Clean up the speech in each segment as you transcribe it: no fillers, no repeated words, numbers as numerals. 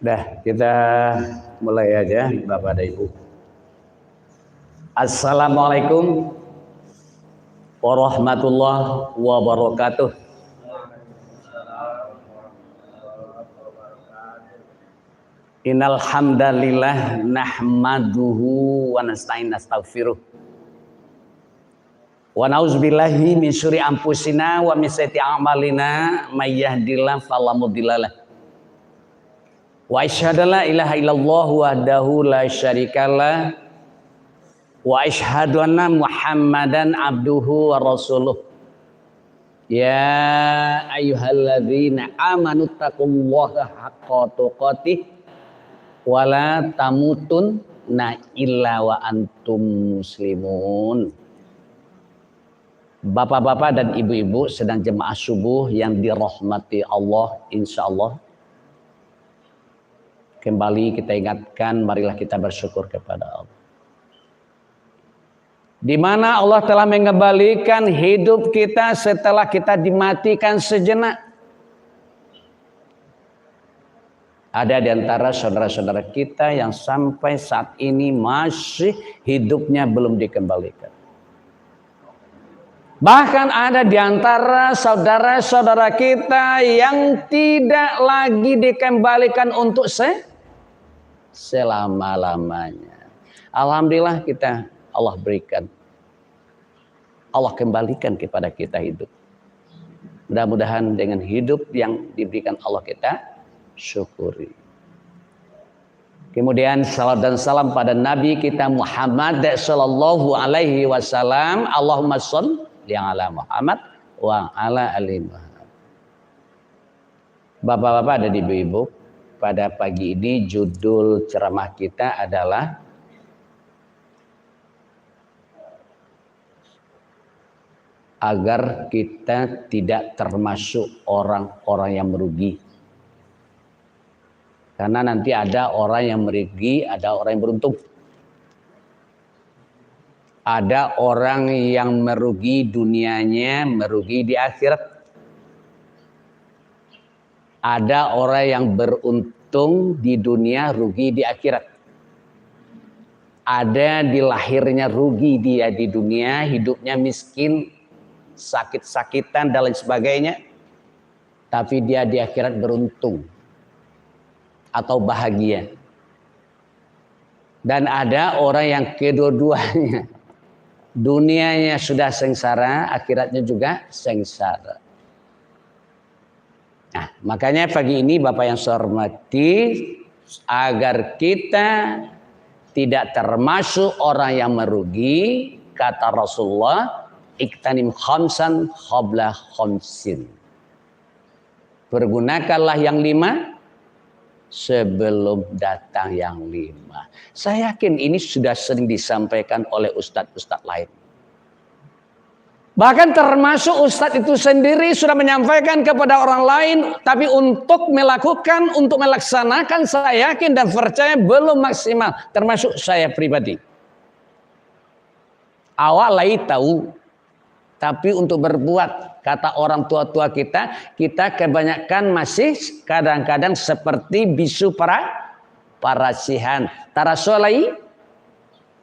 Dah, kita mulai aja Bapak dan Ibu. Assalamualaikum warahmatullahi wabarakatuh. Innal hamdalillah nahmaduhu wa nasta'in nastaghfiruh. Wa na'udzubillahi min syururi anfusina wa min sayyiati a'malina may yahdihillahu fala mudhillalah. Wa asyhadu la ilaha illallah wahdahu la syarikalah wa asyhadu anna Muhammadan abduhu wa rasuluh. Ya ayyuhalladzina amanu taqullaha haqqa tuqatih wa la tamutunna illa wa antum muslimun. Bapak-bapak dan ibu-ibu sedang jemaah subuh yang dirahmati Allah, insyaallah. Kembali kita ingatkan, marilah kita bersyukur kepada Allah. Di mana Allah telah mengembalikan hidup kita setelah kita dimatikan sejenak. Ada di antara saudara-saudara kita yang sampai saat ini masih hidupnya belum dikembalikan. Bahkan ada di antara saudara-saudara kita yang tidak lagi dikembalikan untuk selama-lamanya. Alhamdulillah kita Allah berikan. Allah kembalikan kepada kita hidup. Mudah-mudahan dengan hidup yang diberikan Allah kita syukuri. Kemudian salam dan salam pada Nabi kita Muhammad sallallahu alaihi wasallam. Allahumma sholli ala Muhammad wa ala ali Muhammad. Bapak-bapak dan ibu-ibu, pada pagi ini judul ceramah kita adalah agar kita tidak termasuk orang-orang yang merugi. Karena nanti ada orang yang merugi, ada orang yang beruntung. Ada orang yang merugi dunianya, merugi di akhirat. Ada orang yang beruntung di dunia, rugi di akhirat. Ada di lahirnya rugi dia di dunia, hidupnya miskin, sakit-sakitan dan lain sebagainya. Tapi dia di akhirat beruntung atau bahagia. Dan ada orang yang kedua-duanya. Dunianya sudah sengsara, akhiratnya juga sengsara. Nah, makanya pagi ini Bapak yang saya hormati, agar kita tidak termasuk orang yang merugi, kata Rasulullah, iktanim khamsan qabla khamsin. Pergunakanlah yang 5 sebelum datang yang 5. Saya yakin ini sudah sering disampaikan oleh ustadz-ustadz lain. Bahkan termasuk ustadz itu sendiri sudah menyampaikan kepada orang lain, tapi untuk melakukan, untuk melaksanakan, saya yakin dan percaya belum maksimal. Termasuk saya pribadi. Awalai tahu, tapi untuk berbuat, kata orang tua-tua kita kebanyakan masih kadang-kadang seperti bisu parasihan. Tarasolai,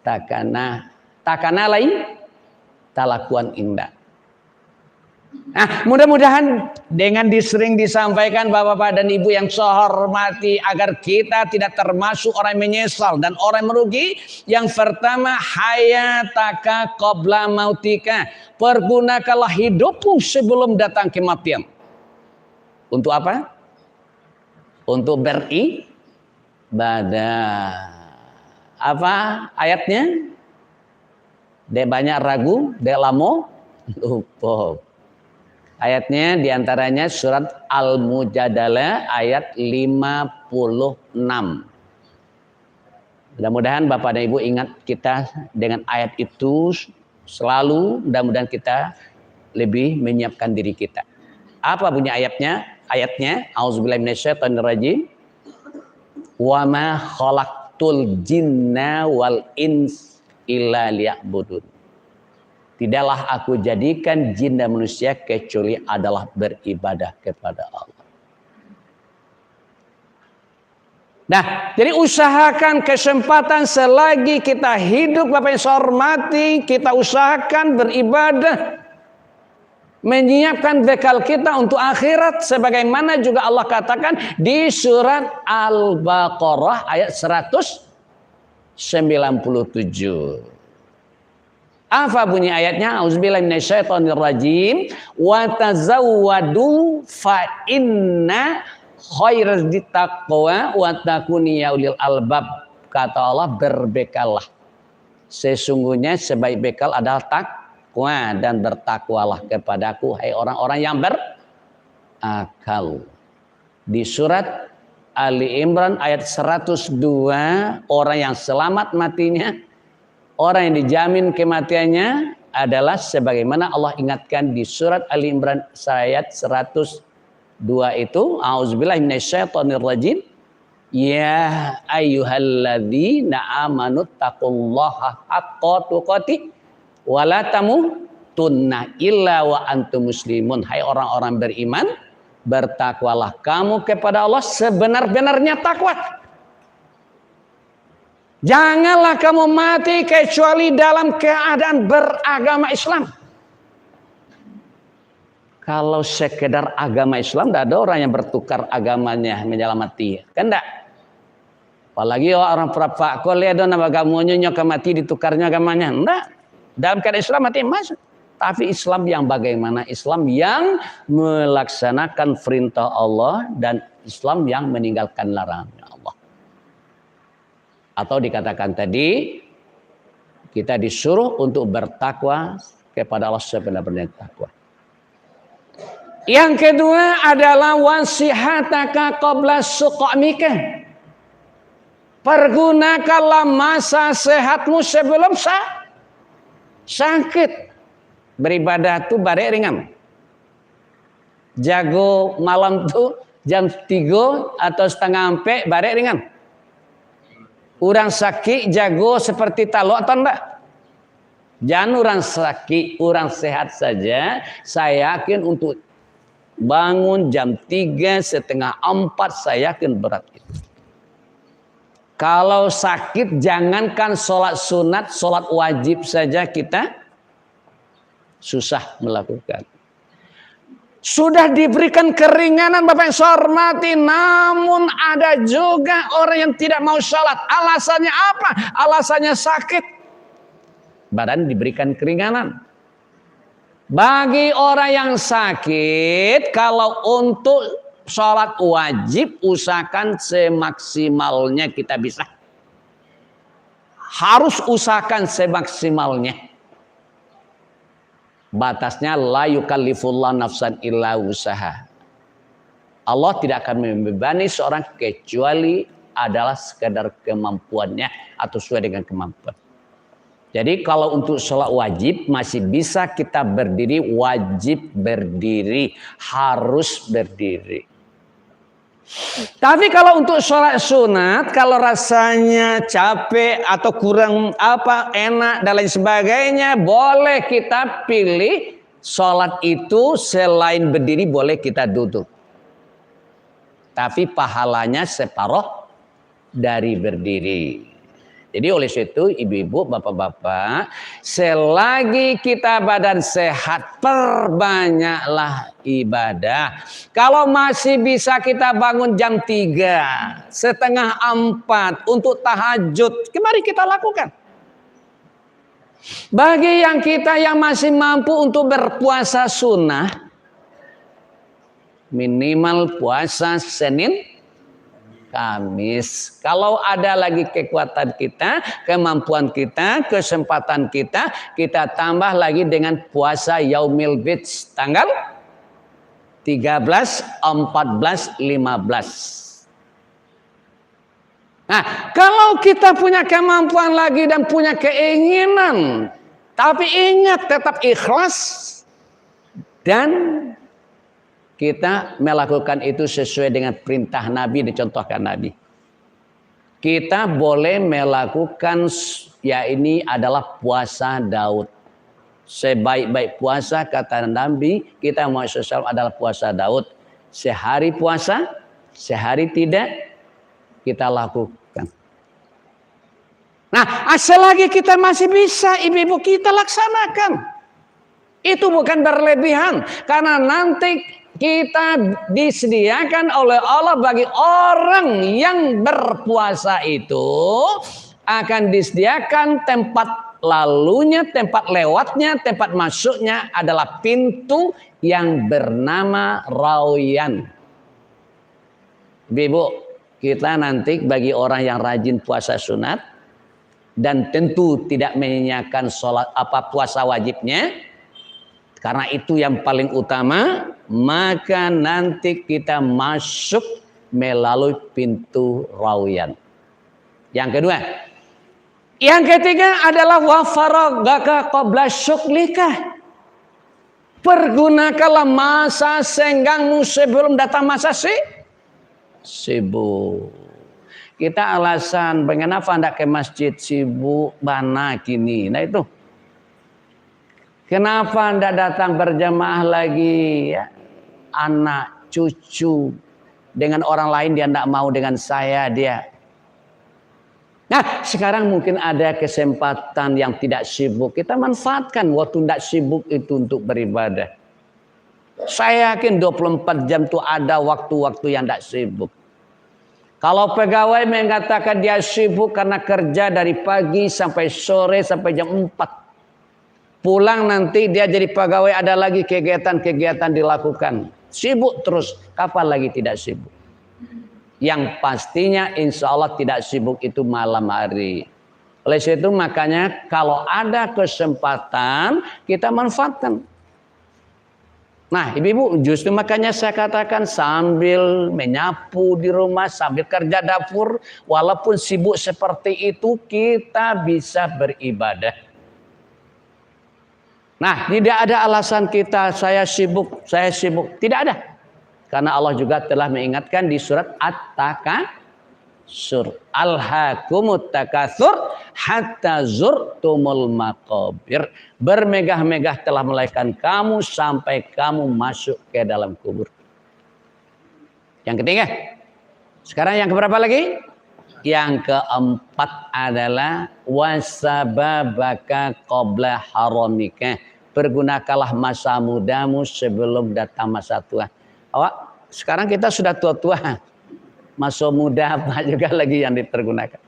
takana lai, talakuan indah. Nah, mudah-mudahan dengan disering disampaikan Bapak-bapak dan Ibu yang saya hormati, agar kita tidak termasuk orang yang menyesal dan orang yang merugi. Yang pertama, hayataka qabla mautika. Pergunakanlah hidupmu sebelum datang kematian. Untuk apa? Untuk beribadah. Apa ayatnya? Dek banyak ragu, dek lamo lupa. Ayatnya diantaranya surat Al-Mujadalah ayat 56. Mudah-mudahan Bapak dan Ibu ingat kita dengan ayat itu selalu. Mudah-mudahan kita lebih menyiapkan diri kita. Apa bunyi ayatnya? Ayatnya, auzubillahi minasyaitonirrajim. Wa ma khalaqtul jinna wal ins illa liya'budun. Tidaklah aku jadikan jin dan manusia kecuali adalah beribadah kepada Allah. Nah, jadi usahakan kesempatan selagi kita hidup, Bapak yang saya hormati, kita usahakan beribadah, menyiapkan bekal kita untuk akhirat, sebagaimana juga Allah katakan di surat Al-Baqarah ayat 197. Apa bunyi ayatnya? Auzubillahi minasyaitonirrajim. Wa tazawwadu fa inna khairaz taqwa wa takuni ya ulil albab. Kata Allah, berbekallah. Sesungguhnya sebaik bekal adalah takwa, dan bertakwalah kepadaku hai orang-orang yang berakal. Di surat Ali Imran ayat 102, orang yang selamat matinya, orang yang dijamin kematiannya adalah sebagaimana Allah ingatkan di surat Ali Imran ayat 102 itu, auzubillahi minasyaitonirrajim, ya ayyuhalladzina amanu taqullaha haqqa tuqatih wa la tamutunna illa wa antum muslimun. Hai orang-orang beriman, bertakwalah kamu kepada Allah sebenar-benarnya takwa. Janganlah kamu mati kecuali dalam keadaan beragama Islam. Kalau sekedar agama Islam, tidak ada orang yang bertukar agamanya menyelamati. Kan enggak? Apalagi orang Pak Kolya dan agama nyonya mati ditukarnya agamanya. Enggak. Dalam keadaan Islam mati masuk. Tapi Islam yang bagaimana? Islam yang melaksanakan perintah Allah dan Islam yang meninggalkan larangan Allah. Atau dikatakan tadi, kita disuruh untuk bertakwa kepada Allah sebenar-benarnya takwa. Yang kedua adalah wasihataka qabla suqamika. Pergunakanlah masa sehatmu sebelum sakit. Beribadah tuh barek ringan. Jago malam tuh jam 3 atau setengah 4 barek ringan. Orang sakit jago seperti talo atau enggak? Jangan orang sakit, orang sehat saja. Saya yakin untuk bangun jam 3, setengah 4 saya yakin berat itu. Kalau sakit jangankan sholat sunat, sholat wajib saja kita susah melakukan. Sudah diberikan keringanan Bapak yang saya hormati, namun ada juga orang yang tidak mau sholat. Alasannya apa? Alasannya sakit. Badan diberikan keringanan. Bagi orang yang sakit, kalau untuk sholat wajib, usahakan semaksimalnya kita bisa. Harus usahakan semaksimalnya. Batasnya la yukallifullahu nafsan illa wusaha. Allah tidak akan membebani seorang kecuali adalah sekadar kemampuannya atau sesuai dengan kemampuan. Jadi kalau untuk sholat wajib masih bisa kita berdiri, wajib berdiri, harus berdiri. Tapi kalau untuk sholat sunat, kalau rasanya capek atau kurang enak dan lain sebagainya, boleh kita pilih sholat itu selain berdiri boleh kita duduk. Tapi pahalanya separuh dari berdiri. Jadi oleh itu ibu-ibu, bapak-bapak, selagi kita badan sehat, perbanyaklah ibadah. Kalau masih bisa kita bangun jam 3, setengah 4 untuk tahajud, mari kita lakukan. Bagi yang masih mampu untuk berpuasa sunnah, minimal puasa Senin, Kamis. Kalau ada lagi kekuatan kita, kemampuan kita, kesempatan kita, kita tambah lagi dengan puasa Yaumil Bid tanggal 13, 14, 15. Nah, kalau kita punya kemampuan lagi dan punya keinginan, tapi ingat tetap ikhlas dan kita melakukan itu sesuai dengan perintah Nabi, dicontohkan Nabi. Kita boleh melakukan, ya ini adalah puasa Daud. Sebaik-baik puasa kata Nabi kita Muhammad SAW adalah puasa Daud. Sehari puasa, sehari tidak kita lakukan. Nah, selagi kita masih bisa, ibu-ibu, kita laksanakan. Itu bukan berlebihan, karena nanti kita disediakan oleh Allah bagi orang yang berpuasa itu akan disediakan tempat lalunya, tempat lewatnya, tempat masuknya adalah pintu yang bernama Rayyan. Ibu, kita nanti bagi orang yang rajin puasa sunat dan tentu tidak menyanyiakan puasa wajibnya, karena itu yang paling utama, maka nanti kita masuk melalui pintu Rayyan. Yang kedua, yang ketiga adalah wa faragaka qabla syuglika. Pergunakanlah masa senggangmu sebelum datang masa sibuk. Kita alasan kenapa hendak ke masjid sibuk mana kini. Nah itu. Kenapa hendak datang berjamaah lagi ya? Anak, cucu. Dengan orang lain dia hendak mau, dengan saya dia. Nah, sekarang mungkin ada kesempatan yang tidak sibuk. Kita manfaatkan waktu tidak sibuk itu untuk beribadah. Saya yakin 24 jam itu ada waktu-waktu yang tidak sibuk. Kalau pegawai mengatakan dia sibuk karena kerja dari pagi sampai sore sampai jam 4. Pulang nanti dia jadi pegawai, ada lagi kegiatan-kegiatan dilakukan. Sibuk terus, kapan lagi tidak sibuk? Yang pastinya insya Allah tidak sibuk itu malam hari. Oleh itu makanya kalau ada kesempatan kita manfaatkan. Nah ibu-ibu, justru makanya saya katakan sambil menyapu di rumah, sambil kerja dapur, walaupun sibuk seperti itu kita bisa beribadah. Nah tidak ada alasan kita saya sibuk. Tidak ada. Karena Allah juga telah mengingatkan di surat At-Takatsur. Alhaakumut takatsur hatta zurtumul maqabir. Bermegah-megah telah melahirkan kamu sampai kamu masuk ke dalam kubur. Yang ketiga. Sekarang yang keberapa lagi? Yang keempat adalah wasababaka qabla haramika. Pergunakanlah masa mudamu sebelum datang masa tua. Awak, sekarang kita sudah tua-tua. Masa muda apa juga lagi yang dipergunakan.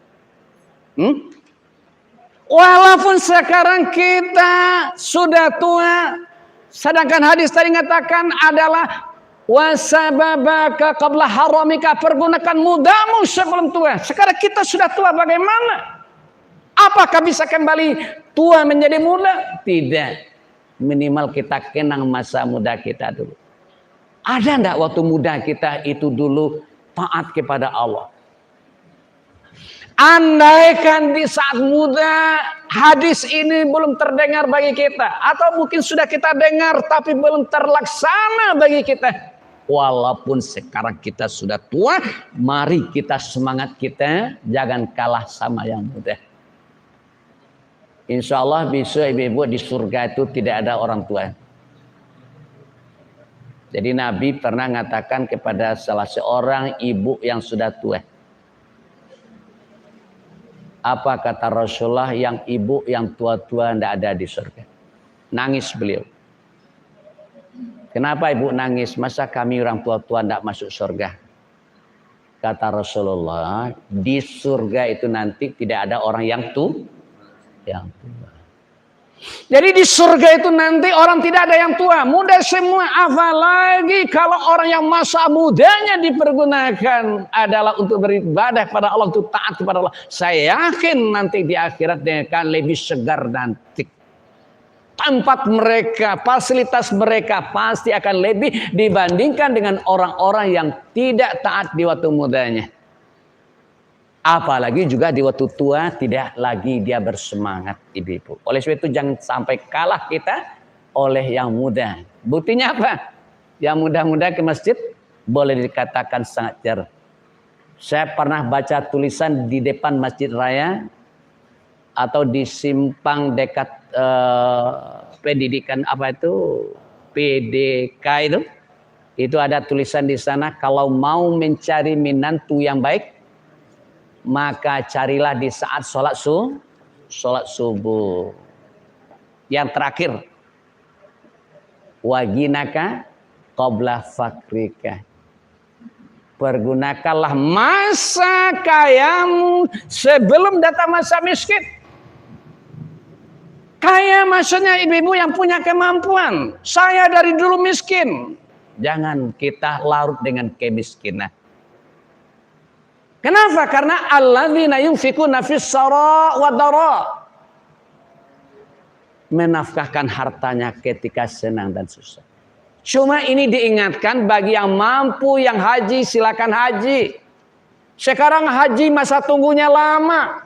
Walaupun sekarang kita sudah tua, sedangkan hadis tadi mengatakan adalah wasababaka qabla haramika, pergunakan mudamu sebelum tua. Sekarang kita sudah tua, bagaimana? Apakah bisa kembali tua menjadi muda? Tidak. Minimal kita kenang masa muda kita dulu. Ada enggak waktu muda kita itu dulu taat kepada Allah? Andaikan di saat muda hadis ini belum terdengar bagi kita, atau mungkin sudah kita dengar tapi belum terlaksana bagi kita. Walaupun sekarang kita sudah tua, mari kita semangat kita jangan kalah sama yang muda. Insya Allah bisa ibu-ibu di surga itu tidak ada orang tua. Jadi Nabi pernah mengatakan kepada salah seorang ibu yang sudah tua. Apa kata Rasulullah, yang ibu yang tua-tua tidak ada di surga. Nangis beliau. Kenapa ibu nangis? Masa kami orang tua-tua tidak masuk surga? Kata Rasulullah, di surga itu nanti tidak ada orang yang tua. Jadi di surga itu nanti orang tidak ada yang tua, muda semua. Apalagi kalau orang yang masa mudanya dipergunakan adalah untuk beribadah pada Allah, untuk taat kepada Allah. Saya yakin nanti di akhirat dia akan lebih segar nanti. Tempat mereka, fasilitas mereka pasti akan lebih dibandingkan dengan orang-orang yang tidak taat di waktu mudanya. Apalagi juga di waktu tua tidak lagi dia bersemangat, ibu-ibu. Oleh sebab itu jangan sampai kalah kita oleh yang muda. Buktinya apa? Yang muda-muda ke masjid boleh dikatakan sangat jarang. Saya pernah baca tulisan di depan Masjid Raya atau di simpang dekat pendidikan apa itu PDK itu. Itu ada tulisan di sana, kalau mau mencari menantu yang baik, maka carilah di saat sholat subuh. Yang terakhir, waginaka qabla fakrika. Pergunakanlah masa kayamu sebelum datang masa miskin. Kaya maksudnya ibu-ibu yang punya kemampuan. Saya dari dulu miskin. Jangan kita larut dengan kemiskinan. Kenapa? Karena alladzina yunfikuna fis sara wa dara. Menafkahkan hartanya ketika senang dan susah. Cuma ini diingatkan bagi yang mampu, yang haji, silakan haji. Sekarang haji masa tunggunya lama.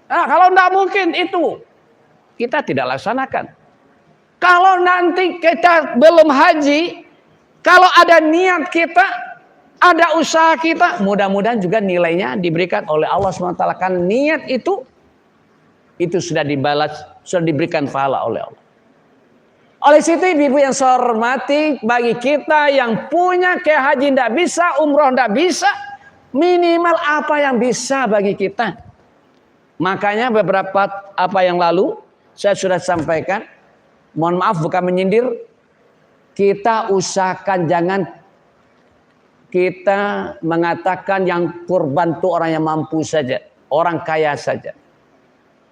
Nah, kalau tidak mungkin itu kita tidak laksanakan. Kalau nanti kita belum haji, kalau ada niat kita, ada usaha kita, mudah-mudahan juga nilainya diberikan oleh Allah SWT. Kan niat itu sudah dibalas, sudah diberikan pahala oleh Allah. Oleh situ ibu-ibu yang saya hormati, bagi kita yang punya ke haji tidak bisa, umroh tidak bisa, minimal apa yang bisa bagi kita. Makanya beberapa apa yang lalu saya sudah sampaikan, mohon maaf bukan menyindir, kita usahakan jangan kita mengatakan yang kurban itu orang yang mampu saja, orang kaya saja.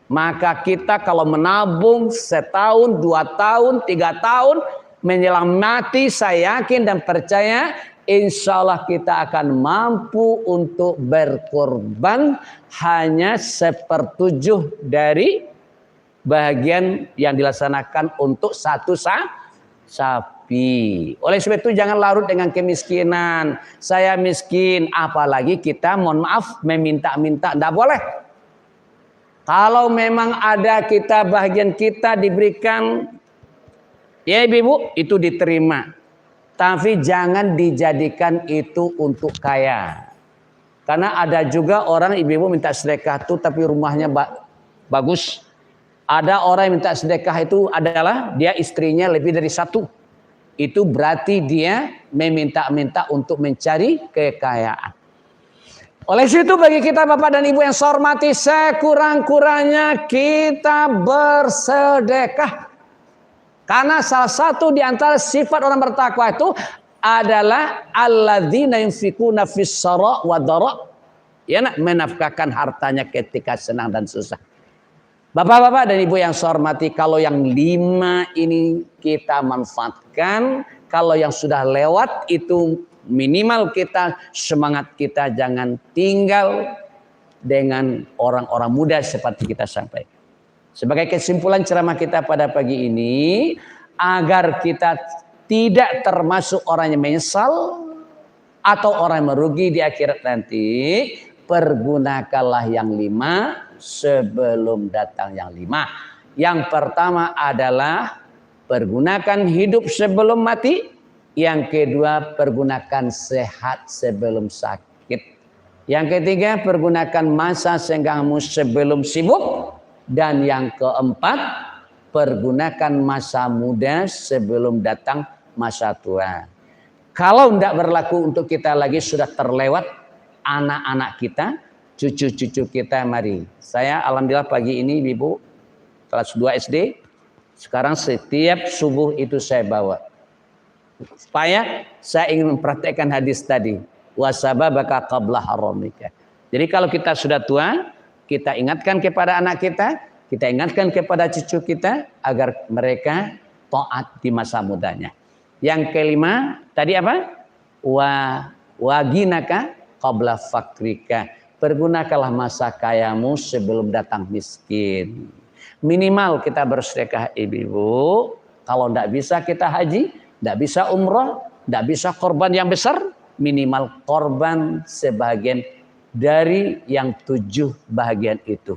Maka kita kalau menabung setahun, 2 tahun, 3 tahun menjelang mati, saya yakin dan percaya insya Allah kita akan mampu untuk berkorban hanya 1/7 dari bagian yang dilaksanakan untuk satu sapi. Oleh sebab itu jangan larut dengan kemiskinan. Saya miskin, apalagi kita mohon maaf meminta-minta, tidak boleh. Kalau memang ada kita bagian kita diberikan, ya ibu, itu diterima. Tapi jangan dijadikan itu untuk kaya. Karena ada juga orang ibu minta sedekah itu tapi rumahnya bagus. Ada orang yang minta sedekah itu adalah dia istrinya lebih dari 1. Itu berarti dia meminta-minta untuk mencari kekayaan. Oleh situ bagi kita Bapak dan Ibu yang saya hormati, sekurang-kurangnya kita bersedekah. Karena salah satu di antara sifat orang bertakwa itu adalah alladzina yunfikuna fis sara wa dara. Ya, menafkahkan hartanya ketika senang dan susah. Bapak-bapak dan Ibu yang saya hormati, kalau yang 5 ini kita manfaatkan, kalau yang sudah lewat itu minimal kita semangat kita jangan tinggal dengan orang-orang muda seperti kita sampaikan. Sebagai kesimpulan ceramah kita pada pagi ini, agar kita tidak termasuk orang yang menyesal atau orang yang merugi di akhirat nanti, pergunakanlah yang 5 sebelum datang yang 5. Yang pertama adalah pergunakan hidup sebelum mati. Yang kedua, pergunakan sehat sebelum sakit. Yang ketiga, pergunakan masa senggangmu sebelum sibuk. Dan yang keempat, pergunakan masa muda sebelum datang masa tua. Kalau tidak berlaku untuk kita lagi, sudah terlewat anak-anak kita, cucu-cucu kita, mari. Saya alhamdulillah pagi ini ibu kelas 2 SD, sekarang setiap subuh itu saya bawa. Supaya saya ingin mempraktekkan hadis tadi, wasababaka qabla haramika. Jadi kalau kita sudah tua, kita ingatkan kepada anak kita ingatkan kepada cucu kita agar mereka taat di masa mudanya. Yang kelima tadi apa? Waginaka qabla fakrika. Pergunakanlah masa kayamu sebelum datang miskin. Minimal kita bersedekah ibu. Kalau tidak bisa kita haji, tidak bisa umroh, tidak bisa korban yang besar, minimal korban sebagian dari yang 7 bagian itu.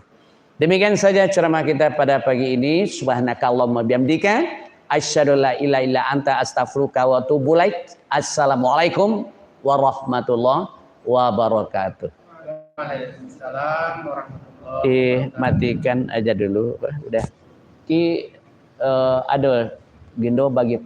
Demikian saja ceramah kita pada pagi ini. Subhanakallahumma bihamdika, asyhadu la ilaha illa anta, astaghfiruka wa atubu ilaik. Assalamualaikum warahmatullahi wabarakatuh. Waalaikumsalam warahmatullahi wabarakatuh. Matikan aja dulu, udah. Ada Gindo bagi tahu.